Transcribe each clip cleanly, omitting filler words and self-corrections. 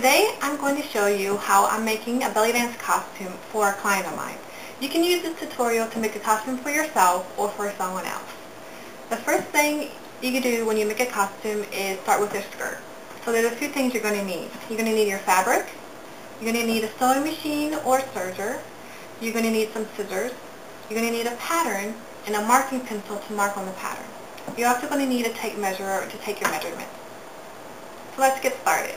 Today I'm going to show you how I'm making a belly dance costume for a client of mine. You can use this tutorial to make a costume for yourself or for someone else. The first thing you can do when you make a costume is start with your skirt. So there's a few things you're going to need. You're going to need your fabric, you're going to need a sewing machine or serger, you're going to need some scissors, you're going to need a pattern and a marking pencil to mark on the pattern. You're also going to need a tape measure to take your measurements. So let's get started.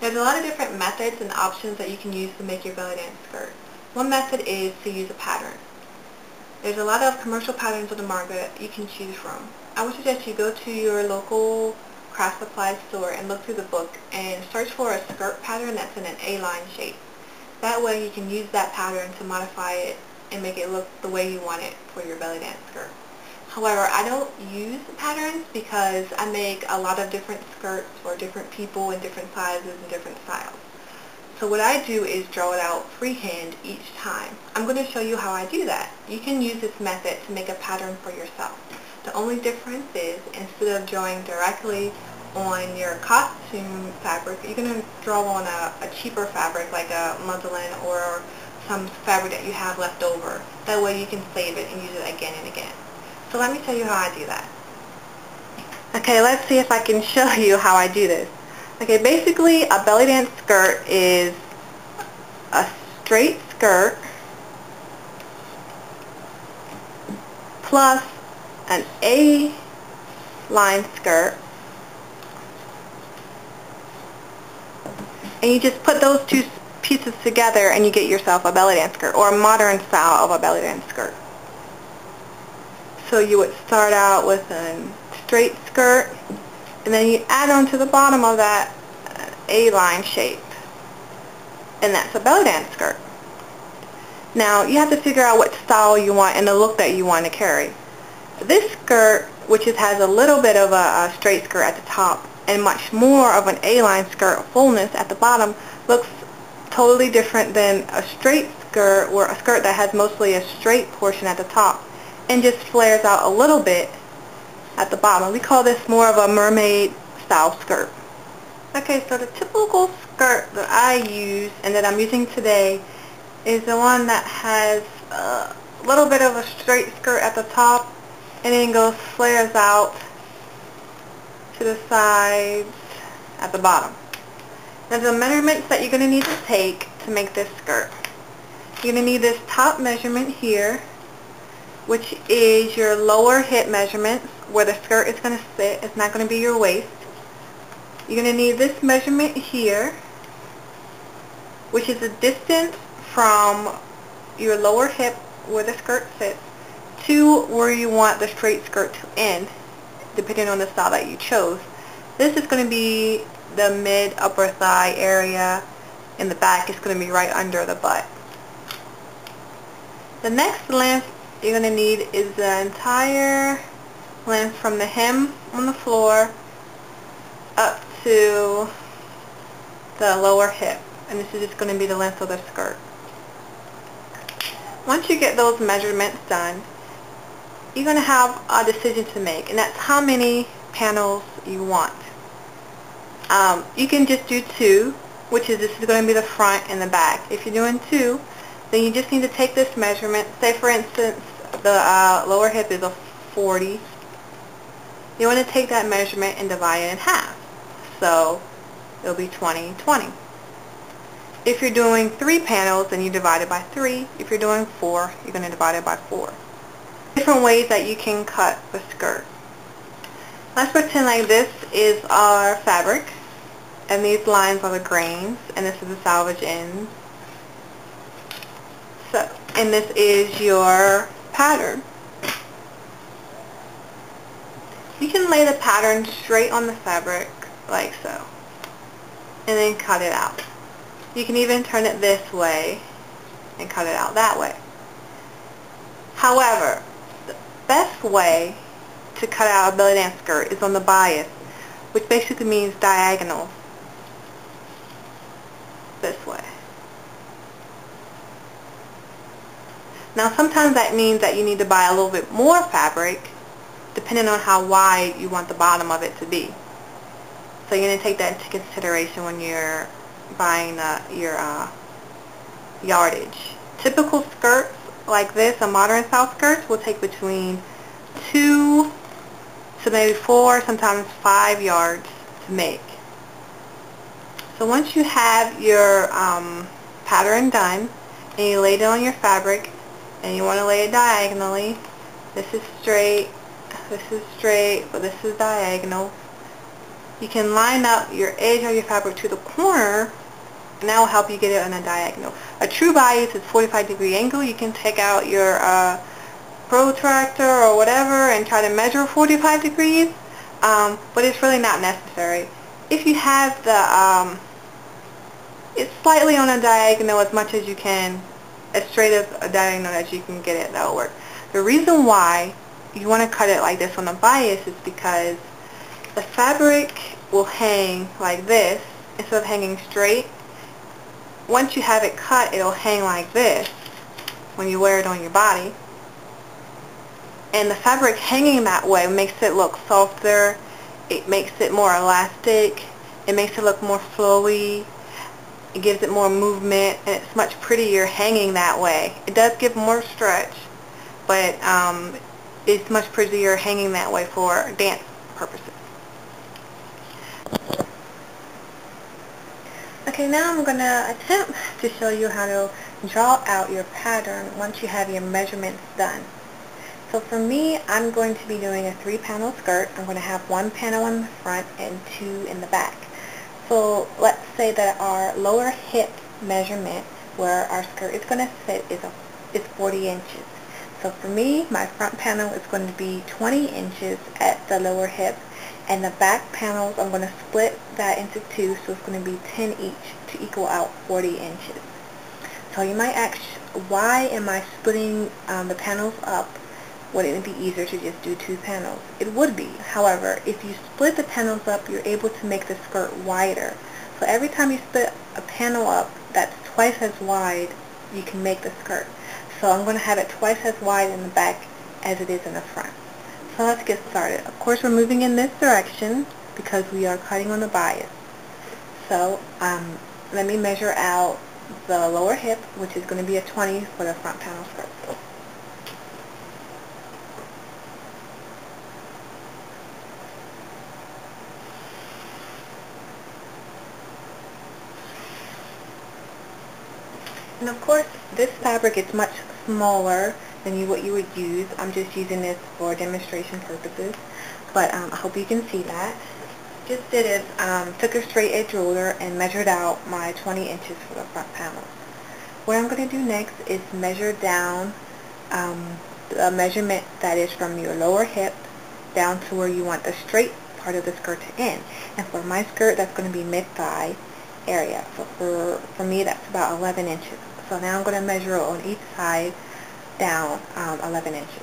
There's a lot of different methods and options that you can use to make your belly dance skirt. One method is to use a pattern. There's a lot of commercial patterns on the market you can choose from. I would suggest you go to your local craft supply store and look through the book and search for a skirt pattern that's in an A-line shape. That way you can use that pattern to modify it and make it look the way you want it for your belly dance skirt. However, I don't use patterns because I make a lot of different skirts for different people in different sizes and different styles. So what I do is draw it out freehand each time. I'm going to show you how I do that. You can use this method to make a pattern for yourself. The only difference is instead of drawing directly on your costume fabric, you're going to draw on a cheaper fabric like a muslin or some fabric that you have left over. That way you can save it and use it again and again. So let me show you how I do that. Okay, let's see if I can show you how I do this. Okay, basically a belly dance skirt is a straight skirt plus an A-line skirt, and you just put those two pieces together and you get yourself a belly dance skirt, or a modern style of a belly dance skirt. So you would start out with a straight skirt, and then you add on to the bottom of that A-line shape, and that's a belly dance skirt. Now you have to figure out what style you want and the look that you want to carry. This skirt, which has a little bit of a straight skirt at the top and much more of an A-line skirt fullness at the bottom, looks totally different than a straight skirt, or a skirt that has mostly a straight portion at the top and just flares out a little bit at the bottom. We call this more of a mermaid style skirt. Okay, so the typical skirt that I use and that I'm using today is the one that has a little bit of a straight skirt at the top and then flares out to the sides at the bottom. Now the measurements that you're going to need to take to make this skirt. You're going to need this top measurement here, which is your lower hip measurement, where the skirt is going to sit. It's not going to be your waist. You're going to need this measurement here, which is the distance from your lower hip, where the skirt sits, to where you want the straight skirt to end, depending on the style that you chose. This is going to be the mid-upper thigh area. In the back, it's going to be right under the butt. The next length you're going to need is the entire length from the hem on the floor up to the lower hip, and this is just going to be the length of the skirt. Once you get those measurements done, you're going to have a decision to make, and that's how many panels you want. You can just do two, which is this is going to be the front and the back. If you're doing two, then you just need to take this measurement. Say for instance the lower hip is a 40. You want to take that measurement and divide it in half. So it'll be 20, 20. If you're doing 3 panels, then you divide it by 3. If you're doing 4, you're going to divide it by 4. Different ways that you can cut the skirt. Let's pretend like this is our fabric, and these lines are the grains, and this is the salvage ends. So, and this is your pattern. You can lay the pattern straight on the fabric like so, and then cut it out. You can even turn it this way and cut it out that way. However, the best way to cut out a belly dance skirt is on the bias, which basically means diagonal, this way. Now sometimes that means that you need to buy a little bit more fabric depending on how wide you want the bottom of it to be. So you're going to take that into consideration when you're buying your yardage. Typical skirts like this, a modern style skirts, will take between 2 to maybe 4, sometimes 5 yards to make. So once you have your pattern done and you lay it on your fabric and you want to lay it diagonally, this is straight, but this is diagonal. You can line up your edge of your fabric to the corner, and that will help you get it on a diagonal. A true bias is 45-degree angle. You can take out your protractor or whatever and try to measure 45 degrees, but it's really not necessary. If you have the, it's slightly on a diagonal as much as you can, as straight as a diagonal as you can get it, that'll work. The reason why you want to cut it like this on the bias is because the fabric will hang like this instead of hanging straight. Once you have it cut, it'll hang like this when you wear it on your body. And the fabric hanging that way makes it look softer, it makes it more elastic, it makes it look more flowy, it gives it more movement, and it's much prettier hanging that way. It does give more stretch, but it's much prettier hanging that way for dance purposes. Okay, now I'm going to attempt to show you how to draw out your pattern once you have your measurements done. So for me, I'm going to be doing a 3-panel skirt. I'm going to have 1 panel in the front and 2 in the back. So let's say that our lower hip measurement where our skirt is going to sit is 40 inches. So for me, my front panel is going to be 20 inches at the lower hip, and the back panels, I'm going to split that into 2, so it's going to be 10 each to equal out 40 inches. So you might ask, why am I splitting the panels up? Wouldn't it be easier to just do 2 panels? It would be. However, if you split the panels up, you're able to make the skirt wider. So every time you split a panel up that's twice as wide, you can make the skirt. So I'm going to have it twice as wide in the back as it is in the front. So let's get started. Of course, we're moving in this direction because we are cutting on the bias. So let me measure out the lower hip, which is going to be a 20 for the front panel skirt. And of course, this fabric is much smaller than what you would use. I'm just using this for demonstration purposes, but I hope you can see that. Just did is took a straight edge ruler and measured out my 20 inches for the front panel. What I'm going to do next is measure down the measurement that is from your lower hip down to where you want the straight part of the skirt to end. And for my skirt, that's going to be mid-thigh area. So for me, that's about 11 inches. So now I'm going to measure on each side down 11 inches.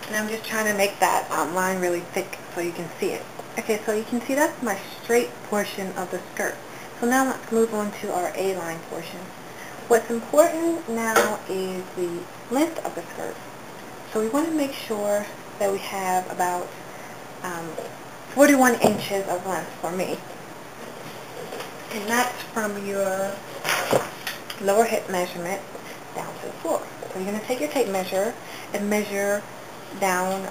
And I'm just trying to make that line really thick so you can see it. Okay, so you can see that's my straight portion of the skirt. So now let's move on to our A-line portion. What's important now is the length of the skirt. So we want to make sure that we have about 41 inches of length for me. And that's from your lower hip measurement down to the floor. So you're going to take your tape measure and measure down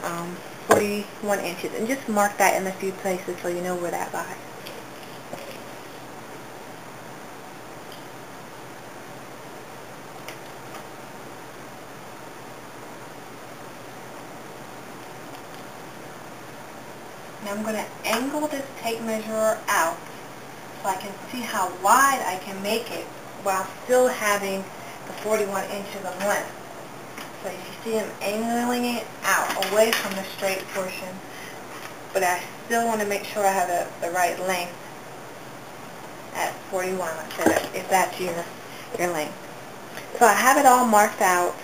41 inches, and just mark that in a few places so you know where that lies. Now I'm going to angle this tape measure out so I can see how wide I can make it while still having the 41 inches of length. So you see I'm angling it out, away from the straight portion. But I still want to make sure I have the right length at 41, I said, if that's your length. So I have it all marked out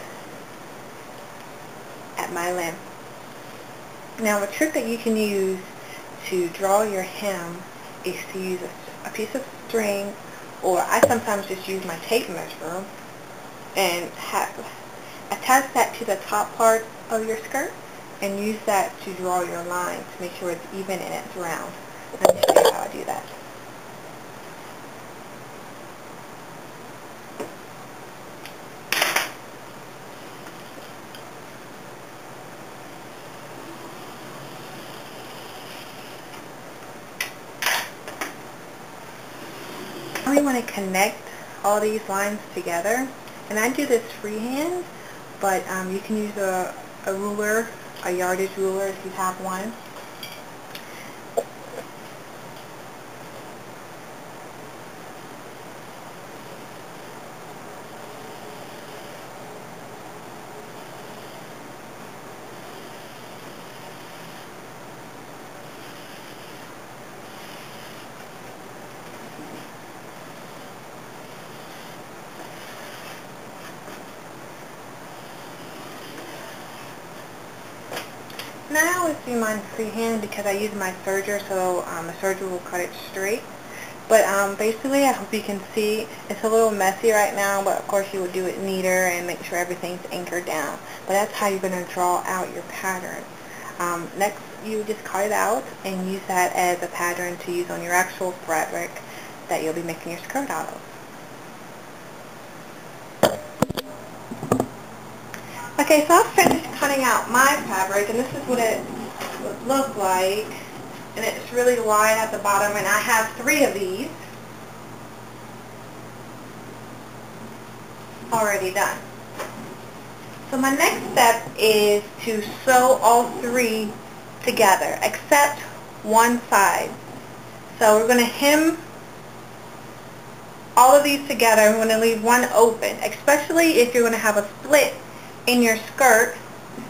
at my length. Now, a trick that you can use to draw your hem is to use a piece of string, or I sometimes just use my tape measure and attach that to the top part of your skirt and use that to draw your line to make sure it's even and it's round. Let me show you how I do that. Now we want to connect all these lines together, and I do this freehand, but you can use a ruler, a yardage ruler if you have one. And I always do mine freehand because I use my serger, so the serger will cut it straight. But basically, I hope you can see, it's a little messy right now, but of course you would do it neater and make sure everything's anchored down. But that's how you're going to draw out your pattern. Next, you just cut it out and use that as a pattern to use on your actual fabric that you'll be making your skirt out of. Okay, so I've finished cutting out my fabric, and this is what it would look like. And it's really wide at the bottom, and I have 3 of these already done. So my next step is to sew all 3 together, except one side. So we're going to hem all of these together. I'm going to leave one open, especially if you're going to have a split in your skirt.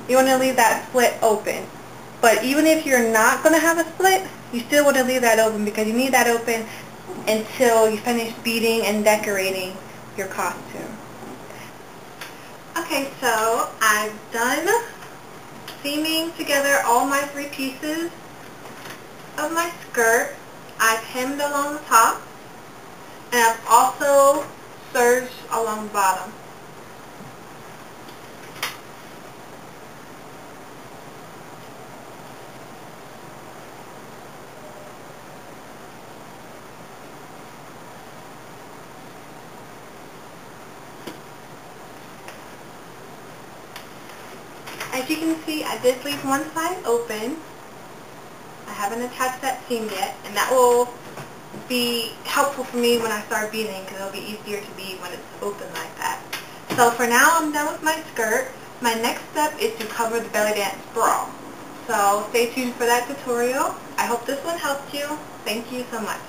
You want to leave that split open. But even if you're not going to have a split, you still want to leave that open because you need that open until you finish beading and decorating your costume. Okay, so I've done seaming together all my 3 pieces of my skirt. I've hemmed along the top, and I've also serged along the bottom. As you can see, I did leave one side open. I haven't attached that seam yet, and that will be helpful for me when I start beading because it'll be easier to bead when it's open like that. So for now, I'm done with my skirt. My next step is to cover the belly dance bra. So stay tuned for that tutorial. I hope this one helped you. Thank you so much.